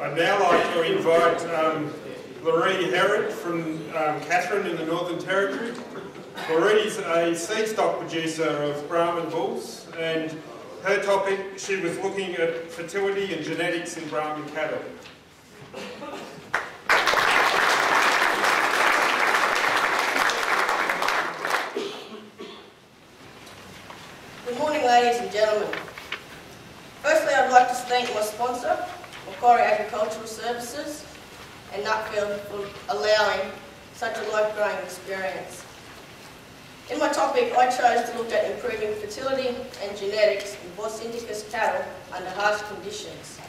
I'd now like to invite Lorre Herrod from Katherine in the Northern Territory. Lorre is a seed stock producer of Brahman bulls, and her topic, she was looking at fertility and genetics in Brahman cattle. Good morning, ladies and gentlemen. Firstly, I'd like to thank my sponsor, Lorre Agricultural Services, and Nuffield for allowing such a life-growing experience. In my topic, I chose to look at improving fertility and genetics in Bos Indicus cattle under harsh conditions.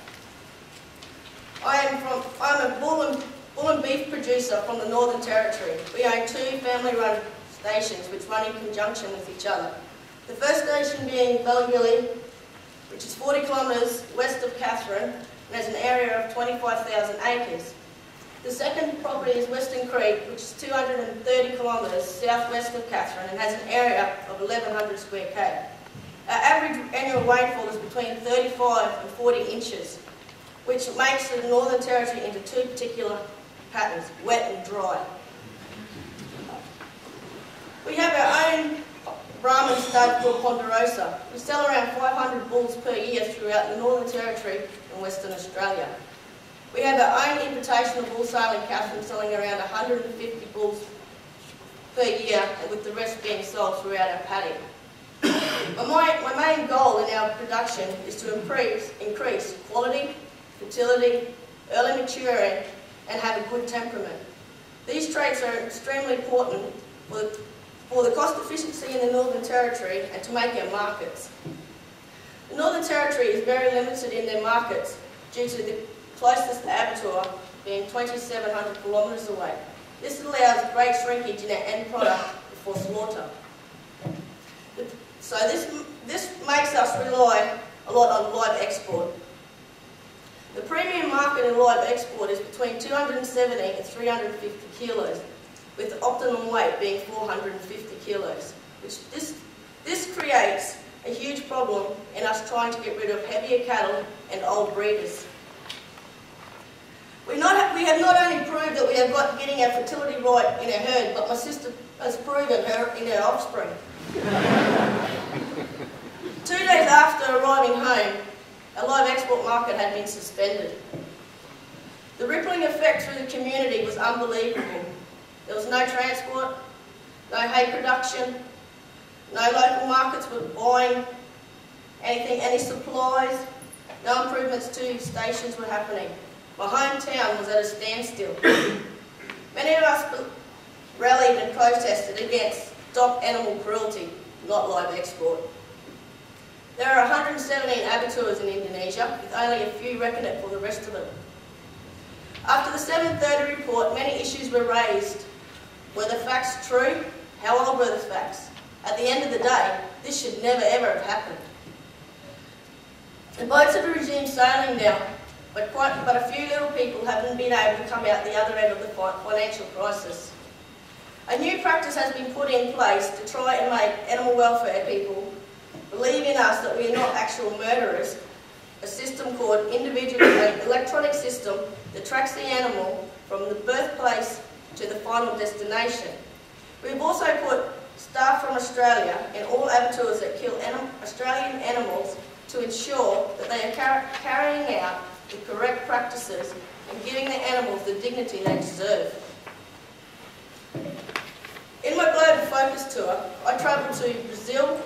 I'm a bull and beef producer from the Northern Territory. We own two family-run stations which run in conjunction with each other. The first station being Bellagilly, which is 40 kilometres west of Katherine and has an area of 25,000 acres. The second property is Western Creek, which is 230 kilometres southwest of Katherine and has an area of 1,100 square km. Our average annual rainfall is between 35 and 40 inches, which makes the Northern Territory into two particular patterns, wet and dry. We have our own Brahman stud called Ponderosa. We sell around 500 bulls per year throughout the Northern Territory and Western Australia. We have our own importation of bull sale in Katherine, selling around 150 bulls per year, and with the rest being sold throughout our paddock. My main goal in our production is to increase quality, fertility, early maturing, and have a good temperament. These traits are extremely important for the cost efficiency in the Northern Territory and to make our markets. The Northern Territory is very limited in their markets due to the closest abattoir being 2,700 kilometres away. This allows great shrinkage in our end product before slaughter. So this makes us rely a lot on live export. The premium market in live export is between 270 and 350 kilos, with the optimum weight being 450 kilos. This creates a huge problem in us trying to get rid of heavier cattle and old breeders. We have not only proved that we have got getting our fertility right in our herd, but my sister has proven her in her offspring. 2 days after arriving home, our live export market had been suspended. The rippling effect through the community was unbelievable. There was no transport, no hay production, no local markets were buying anything, any supplies, no improvements to stations were happening. My hometown was at a standstill. Many of us rallied and protested against stop animal cruelty, not live export. There are 117 abattoirs in Indonesia, with only a few reckoned for the rest of them. After the 7:30 report, many issues were raised. Were the facts true? How old were the facts? At the end of the day, this should never ever have happened. The boats have resumed sailing now, but a few little people haven't been able to come out the other end of the financial crisis. A new practice has been put in place to try and make animal welfare people believe in us that we are not actual murderers. A system called an electronic system that tracks the animal from the birthplace to the final destination. We've also put staff from Australia in all abattoirs that kill Australian animals to ensure that they are carrying out the correct practices and giving the animals the dignity they deserve. In my global focus tour, I travelled to Brazil,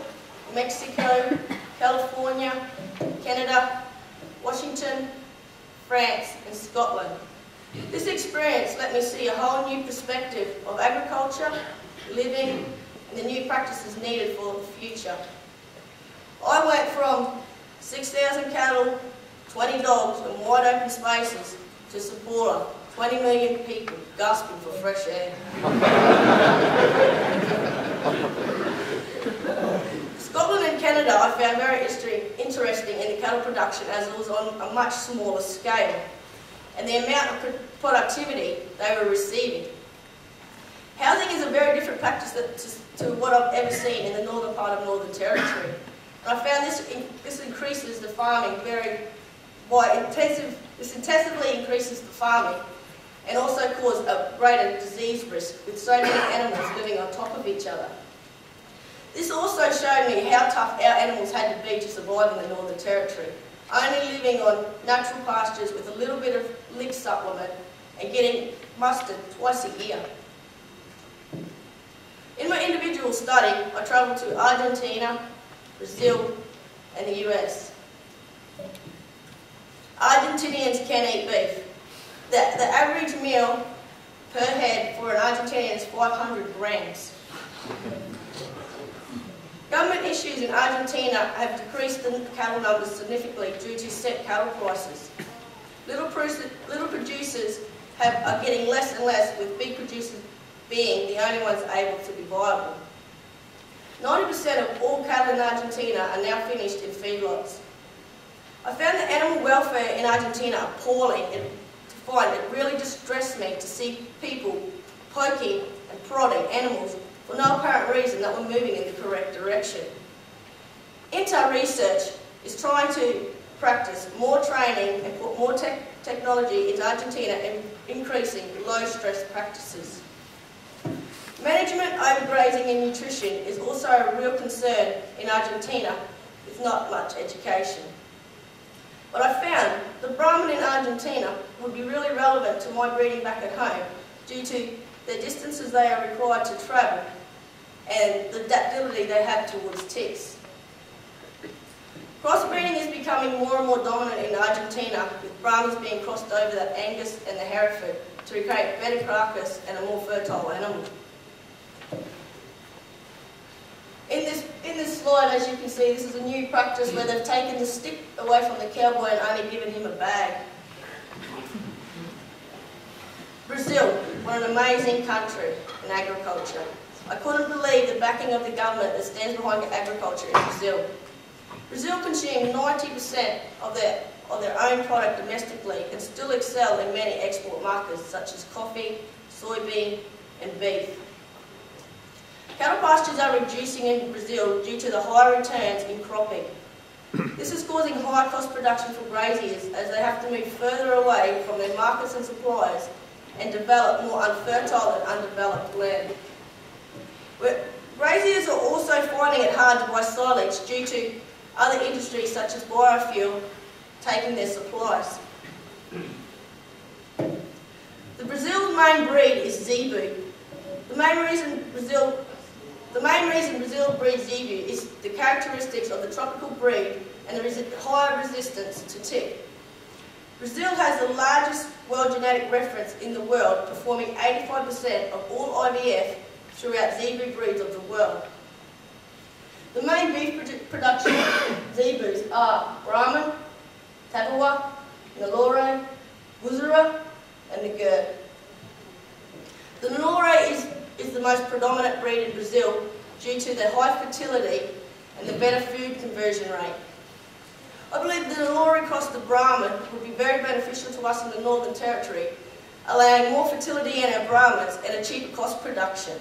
Mexico, California, Canada, Washington, France and Scotland. This experience let me see a whole new perspective of agriculture, living, and the new practices needed for the future. I went from 6,000 cattle, 20 dogs and wide open spaces to Sapporo, 20 million people gasping for fresh air. Scotland and Canada I found very interesting in the cattle production, as it was on a much smaller scale, and the amount of productivity they were receiving. Housing is a very different practice to what I've ever seen in the northern part of Northern Territory. And I found this increases the farming very This intensively increases the farming and also cause a greater disease risk with so many animals living on top of each other. This also showed me how tough our animals had to be to survive in the Northern Territory, only living on natural pastures with a little bit of lick supplement and getting mustered twice a year. In my individual study, I travelled to Argentina, Brazil and the US. Argentinians can eat beef. The average meal per head for an Argentinian is 500 grams. Government issues in Argentina have decreased the cattle numbers significantly due to set cattle prices. Little producers are getting less and less, with big producers being the only ones able to be viable. 90% of all cattle in Argentina are now finished in feedlots. I found the animal welfare in Argentina appalling, and it really distressed me to see people poking and prodding animals for no apparent reason that were moving in the correct direction. INTA Research is trying to practice more training and put more technology into Argentina and increasing low-stress practices. Management, overgrazing and nutrition is also a real concern in Argentina with not much education. But I found the Brahman in Argentina would be really relevant to my breeding back at home due to the distances they are required to travel and the adaptability they have towards ticks. Crossbreeding is becoming more and more dominant in Argentina, with Brahmans being crossed over the Angus and the Hereford to create better carcass and a more fertile animal. In this slide, as you can see, this is a new practice where they've taken the stick away from the cowboy and only given him a bag. Brazil, what an amazing country in agriculture. I couldn't believe the backing of the government that stands behind agriculture in Brazil. Brazil consumes 90% of their own product domestically and still excel in many export markets such as coffee, soybean and beef. Cattle pastures are reducing in Brazil due to the high returns in cropping. This is causing high cost production for graziers as they have to move further away from their markets and suppliers and develop more unfertile and undeveloped land. Graziers are also finding it hard to buy silage due to other industries such as biofuel taking their supplies. The Brazil's main breed is zebu. The main reason Brazil breeds zebu is the characteristics of the tropical breed and there is a higher resistance to tick. Brazil has the largest world genetic reference in the world, performing 85% of all IVF throughout zebu breeds of the world. The main beef production zebus are Brahman, Tapua, Lorre, Herrod, and the Gird. The Lorre is the most predominant breed in Brazil due to the high fertility and the better food conversion rate. I believe the Lorre cross the Brahman would be very beneficial to us in the Northern Territory, allowing more fertility in our Brahmans and a cheaper cost production.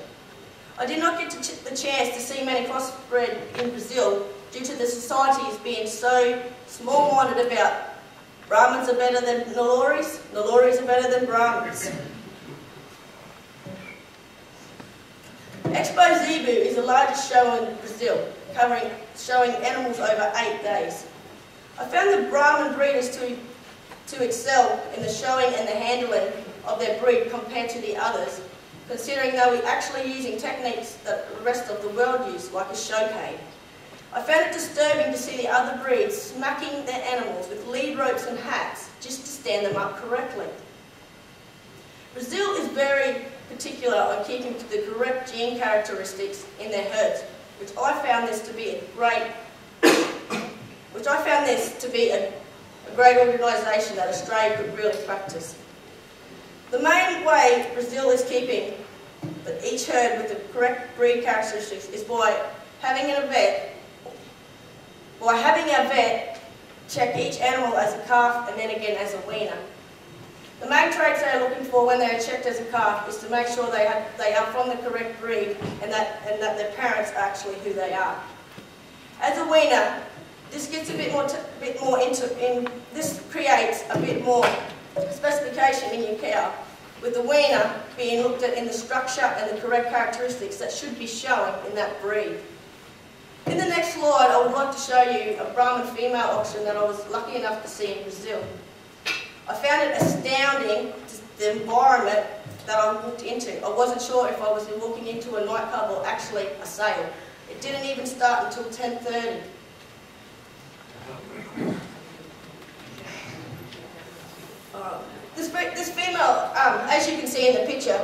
I did not get the chance to see many crossbred in Brazil due to the societies being so small-minded about Brahmins are better than Lorres, Lorres are better than Brahmins. Expo Zebu is the largest show in Brazil, showing animals over 8 days. I found the Brahman breeders to excel in the showing and the handling of their breed compared to the others, considering they were actually using techniques that the rest of the world use, like a showcade. I found it disturbing to see the other breeds smacking their animals with lead ropes and hats just to stand them up correctly. Brazil is very particular on keeping the correct gene characteristics in their herds, which I found this to be a great organisation that Australia could really practice. The main way Brazil is keeping each herd with the correct breed characteristics is by having a vet check each animal as a calf and then again as a weaner. The main traits they are looking for when they are checked as a calf is to make sure they are from the correct breed and that their parents are actually who they are. As a weaner, this gets this creates a bit more specification in your cow, with the weaner being looked at in the structure and the correct characteristics that should be shown in that breed. In the next slide, I would like to show you a Brahman female auction that I was lucky enough to see in Brazil. I found it astounding, the environment that I walked into. I wasn't sure if I was walking into a nightclub or actually a sale. It didn't even start until 10:30. This female, as you can see in the picture,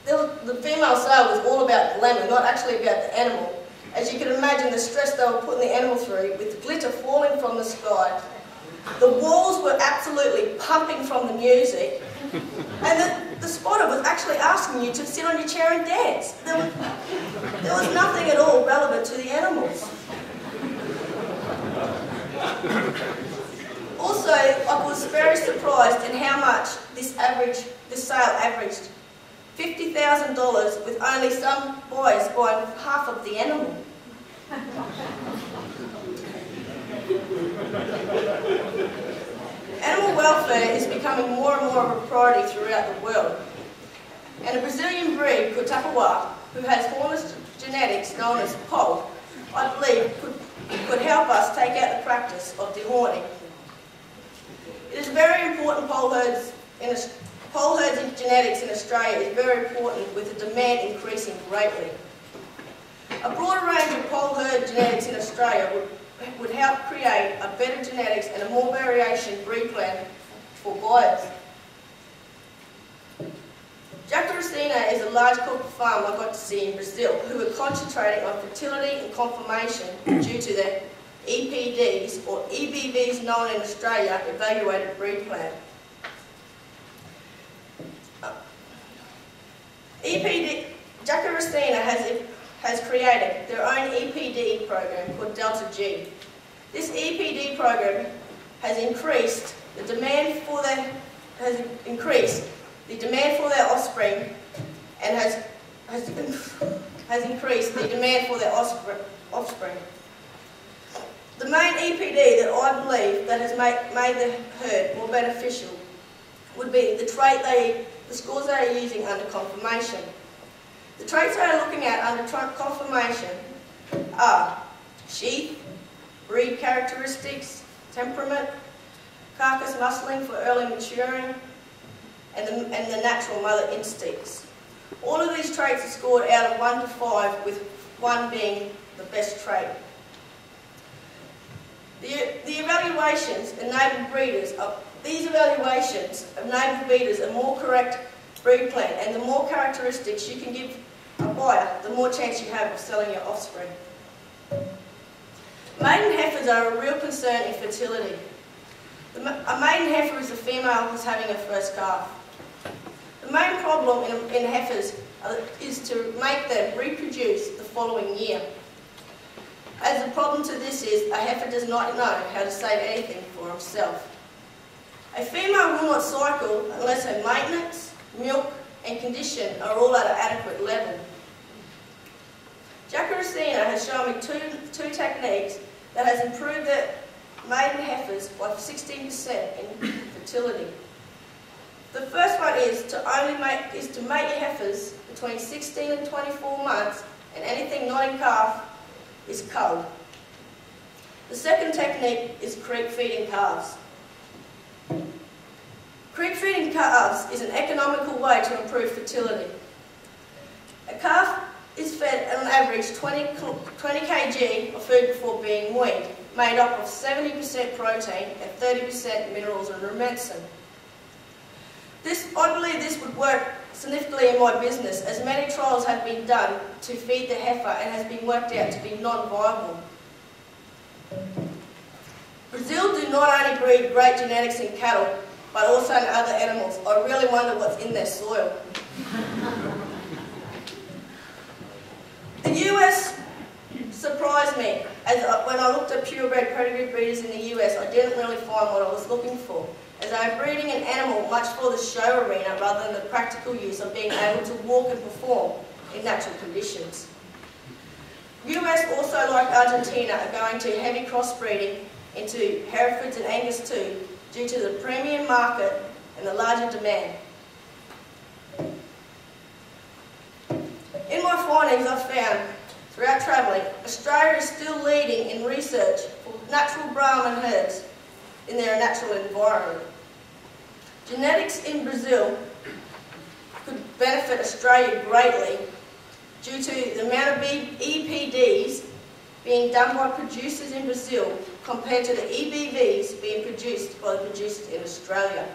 the female sale was all about glamour, not actually about the animal. As you can imagine, the stress they were putting the animal through, with glitter falling from the sky. The walls were absolutely pumping from the music, and the spotter was actually asking you to sit on your chair and dance. There was nothing at all relevant to the animals. Also, I was very surprised in how much this sale averaged. $50,000 with only some buyers buying half of the animal. Animal welfare is becoming more and more of a priority throughout the world. And a Brazilian breed, Cutapuá, who has hornless genetics known as Pole, I believe could help us take out the practice of dehorning. It is very important. Pole herds in genetics in Australia is very important, with the demand increasing greatly. A broader range of pole herd genetics in Australia would help create a better genetics and a more variation breed plan for buyers. Jacaracina is a large corporate farm I got to see in Brazil, who are concentrating on fertility and conformation due to their EPDs, or EBVs known in Australia, Evaluated Breed Plan. Jacaracina has created their own EPD program called Delta G. This EPD program has increased the demand for their offspring, and has increased the demand for their offspring. The main EPD that I believe that has made the herd more beneficial would be the scores they are using under conformation. The traits they are looking at under conformation are sheath, breed characteristics, temperament, carcass muscling for early maturing, and the natural mother instincts. All of these traits are scored out of 1 to 5, with 1 being the best trait. The evaluations enable breeders a more correct breed plan, and the more characteristics you can give a buyer, the more chance you have of selling your offspring. Maiden heifers are a real concern in fertility. A maiden heifer is a female who's having her first calf. The main problem in heifers is to make them reproduce the following year. As the problem to this is, a heifer does not know how to save anything for himself. A female will not cycle unless her maintenance, milk and condition are all at an adequate level. Jacaracina has shown me two techniques that has improved the maiden heifers by 16% in fertility. The first one is to mate your heifers between 16 and 24 months, and anything not in calf is culled. The second technique is creep feeding calves. Creep feeding calves is an economical way to improve fertility. A calf is fed on average 20 kg of food before being weaned, made up of 70% protein and 30% minerals and rumensin. I believe this would work significantly in my business, as many trials have been done to feed the heifer and has been worked out to be non-viable. Brazil do not only breed great genetics in cattle, but also in other animals. I really wonder what's in their soil. The US surprised me, as when I looked at purebred pedigree breeders in the US, I didn't really find what I was looking for, as they are breeding an animal much for the show arena rather than the practical use of being able to walk and perform in natural conditions. US, also like Argentina, are going to heavy crossbreeding into Herefords and Angus too, due to the premium market and the larger demand. In my findings, I've found, throughout travelling, Australia is still leading in research for natural Brahman herds in their natural environment. Genetics in Brazil could benefit Australia greatly due to the amount of EPDs being done by producers in Brazil compared to the EBVs being produced by the producers in Australia.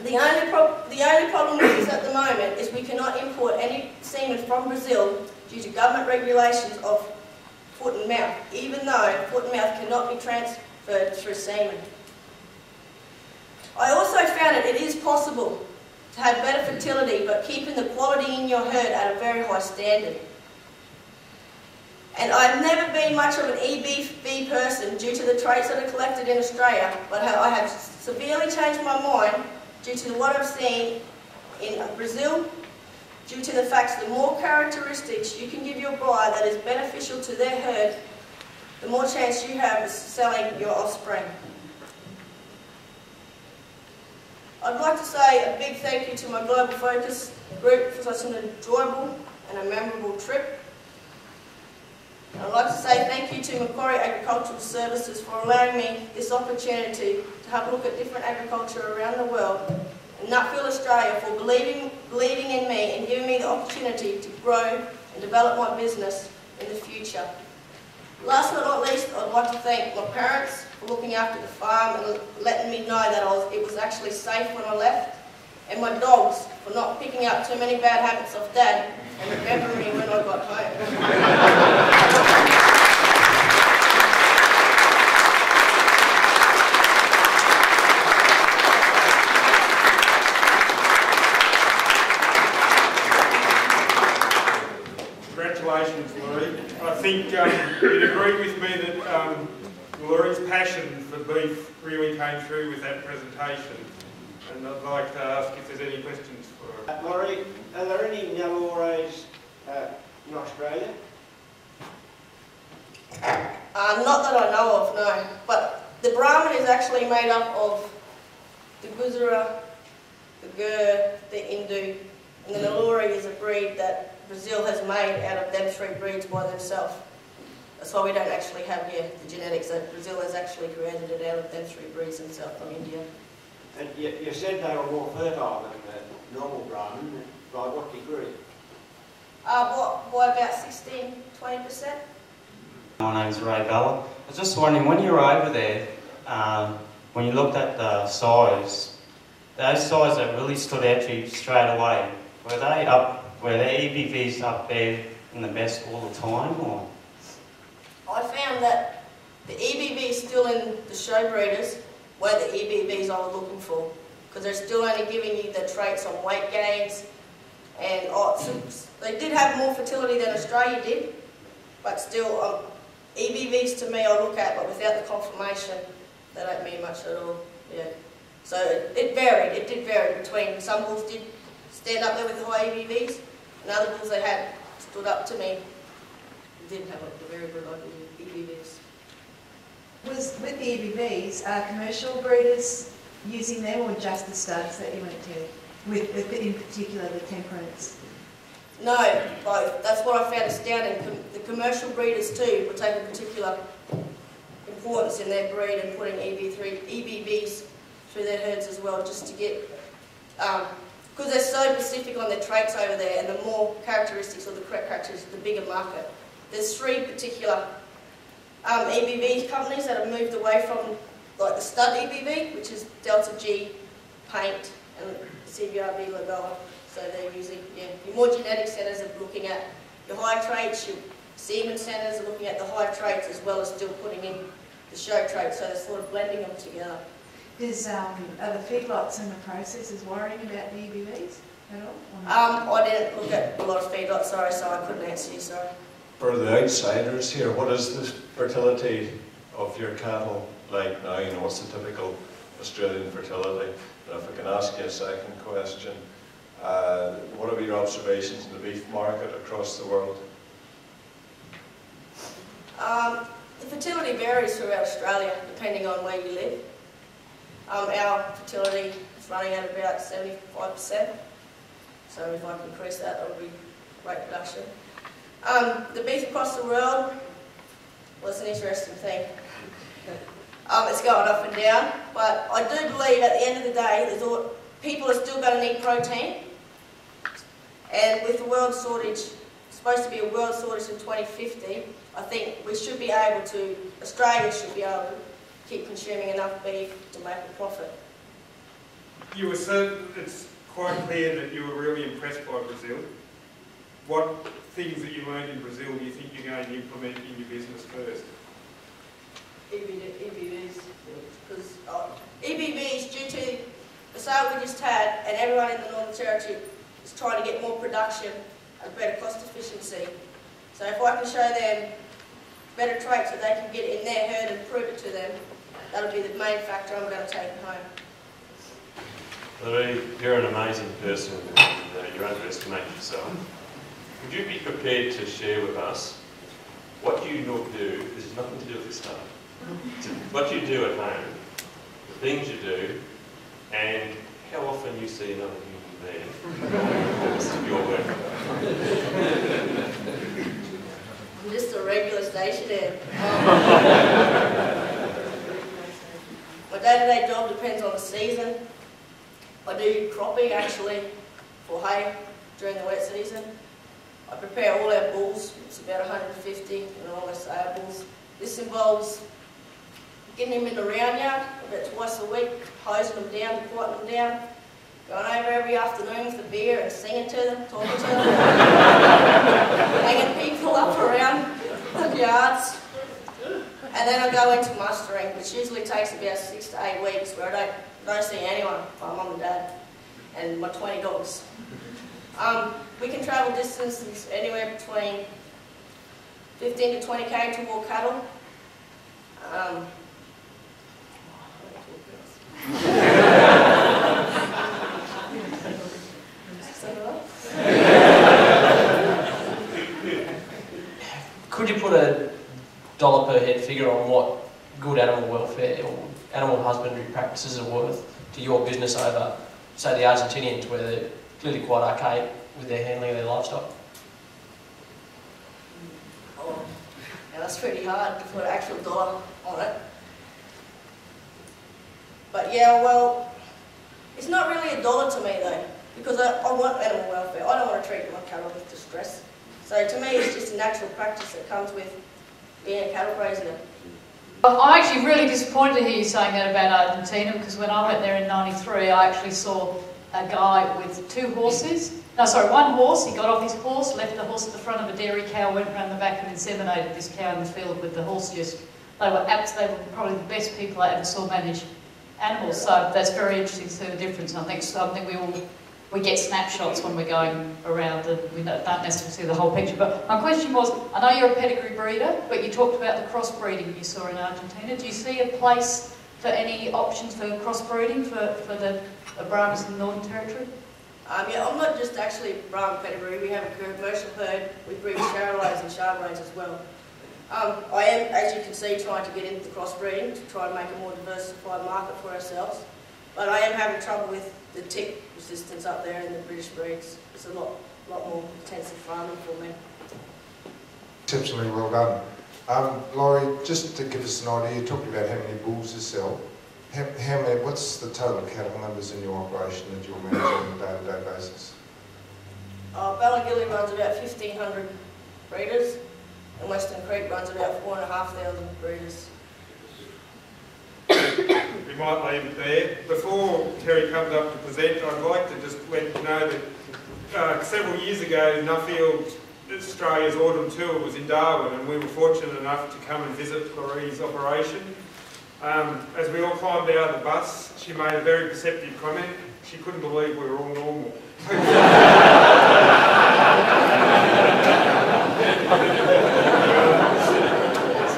The only problem with this at the moment is we cannot import any semen from Brazil due to government regulations of foot and mouth, even though foot and mouth cannot be transferred through semen. I also found it is possible to have better fertility but keeping the quality in your herd at a very high standard. And I've never been much of an EBV person due to the traits that are collected in Australia, but I have severely changed my mind due to what I've seen in Brazil, due to the fact the more characteristics you can give your bride that is beneficial to their herd, the more chance you have of selling your offspring. I'd like to say a big thank you to my Global Focus group for such an enjoyable and a memorable trip. And I'd like to say thank you to Macquarie Agricultural Services for allowing me this opportunity to have a look at different agriculture around the world, and Nuffield Australia for believing in me and giving me the opportunity to grow and develop my business in the future. Last but not least, I'd like to thank my parents for looking after the farm and letting me know that it was actually safe when I left, and my dogs for not picking up too many bad habits of Dad and remembering me when I got home. Congratulations, Lorre. I think you'd agree with me that Lorre's passion for beef really came through with that presentation. And I'd like to ask if there's any questions for her. Lorre, are there any Lorres in Australia? Not that I know of, no. But the Brahman is actually made up of the Guzara, the Gur, the Indu, and the Lorre is a breed that Brazil has made out of them three breeds by themselves. That's why we don't actually have here the genetics that Brazil has actually created it out of them three breeds themselves from India. And you said they were more fertile than the normal Brahman. By what degree? By about 16–20%. My name's Ray Bella. I was just wondering, when you were over there, when you looked at the size, those size that really stood out to you straight away, were they EBVs up there in the best all the time, or? I found that the EBV is still in the show breeders were the EBVs I was looking for, because they're still only giving you the traits on weight gains, and they did have more fertility than Australia did, but still EBVs to me I look at, but without the confirmation, they don't mean much at all. Yeah. So it did vary between, some bulls did stand up there with the high EBVs, and other bulls they had stood up to me didn't have a very good EBVs. With the EBVs, are commercial breeders using them, or just the studs that you went to, with in particular the temperance? No, both. That's what I found astounding. The commercial breeders too will take a particular importance in their breed and putting EBVs through their herds as well, just to get, because they're so specific on their traits over there, and the more characteristics or the correct characteristics, the bigger market. There's three particular EBV companies that have moved away from like the stud EBV, which is Delta G, Paint, and CBRB Labella. So they're using, your more genetic centres are looking at your high traits, your semen centres are looking at the high traits as well as still putting in the show traits, so they're sort of blending them together. Are the feedlots and the processors worrying about the EBVs at all? I didn't look at a lot of feedlots, sorry, so I couldn't answer you, sorry. For the outsiders here, what is the fertility of your cattle like now? You know, what's the typical Australian fertility? And if I can ask you a second question, what are your observations in the beef market across the world? The fertility varies throughout Australia depending on where you live. Our fertility is running at about 75%, so if I can increase that, that would be great production. The beef across the world, well, it's an interesting thing. It's going up and down, but I do believe at the end of the day, people are still going to need protein, and with the world shortage, it's supposed to be a world shortage in 2050, I think we should be able to, Australia should be able to keep consuming enough beef to make a profit. You were it's quite clear that you were really impressed by Brazil. What things that you learned in Brazil do you think you're going to implement in your business first? EBVs, because EBVs, due to the sale we just had, and everyone in the Northern Territory is trying to get more production and better cost efficiency. So if I can show them better traits that they can get in their herd and prove it to them, that'll be the main factor I'm going to take home. Lorre, you're an amazing person and you underestimate yourself. Would you be prepared to share with us what you do, this has nothing to do with this stuff, what you do at home, the things you do, and how often you see another human being in the course of your work? I'm just a regular stationary. My day-to-day job depends on the season. I do cropping actually for hay during the wet season. I prepare all our bulls, it's about 150 enormous sale bulls. This involves getting them in the round yard about twice a week, hosing them down, quieten them down, going over every afternoon with a beer and singing to them, talking to them, hanging people up around the yards. And then I go into mustering, which usually takes about 6 to 8 weeks, where I don't see anyone, my mum and dad, and my 20 dogs. We can travel distances anywhere between 15 to 20k to walk cattle. Could you put a dollar per head figure on what good animal welfare or animal husbandry practices are worth to your business over, say, the Argentinians, where they're clearly quite archaic with their handling of their livestock? Oh, yeah, that's pretty hard to put an actual dollar on it. But yeah, well, it's not really a dollar to me though, because I want animal welfare. I don't want to treat my cattle with distress. So to me, it's just a natural practice that comes with being a cattle grazier. I'm actually really disappointed to hear you saying that about Argentina, because when I went there in '93, I actually saw a guy with one horse. He got off his horse, left the horse at the front of a dairy cow, went round the back and inseminated this cow in the field with the horse. They were probably the best people I ever saw manage animals. So that's very interesting to see the difference. And I think we get snapshots when we're going around and we don't necessarily see the whole picture. But my question was, I know you're a pedigree breeder, but you talked about the crossbreeding you saw in Argentina. Do you see a place for any options for crossbreeding for the Brahmans in the Northern Territory? Yeah, I'm not just actually Brahman pedigree. We have a commercial herd. We breed Charolais and Chardonnays as well. I am, as you can see, trying to get into the crossbreeding to try and make a more diversified market for ourselves. But I am having trouble with the tick resistance up there in the British breeds. It's a lot more intensive farming for me. Exceptionally well done. Lorre, just to give us an idea, you talked about how many bulls you sell. What's the total cattle numbers in your operation that you're managing on a day-to-day basis? Ballagilly runs about 1,500 breeders, and Western Creek runs about 4,500 breeders. We might leave it there. Before Terry comes up to present, I'd like to just let you know that several years ago, Nuffield, Australia's autumn tour, was in Darwin, and we were fortunate enough to come and visit Lorre's operation. As we all climbed out of the bus, she made a very perceptive comment. She couldn't believe we were all normal.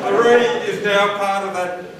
Lorre is now part of that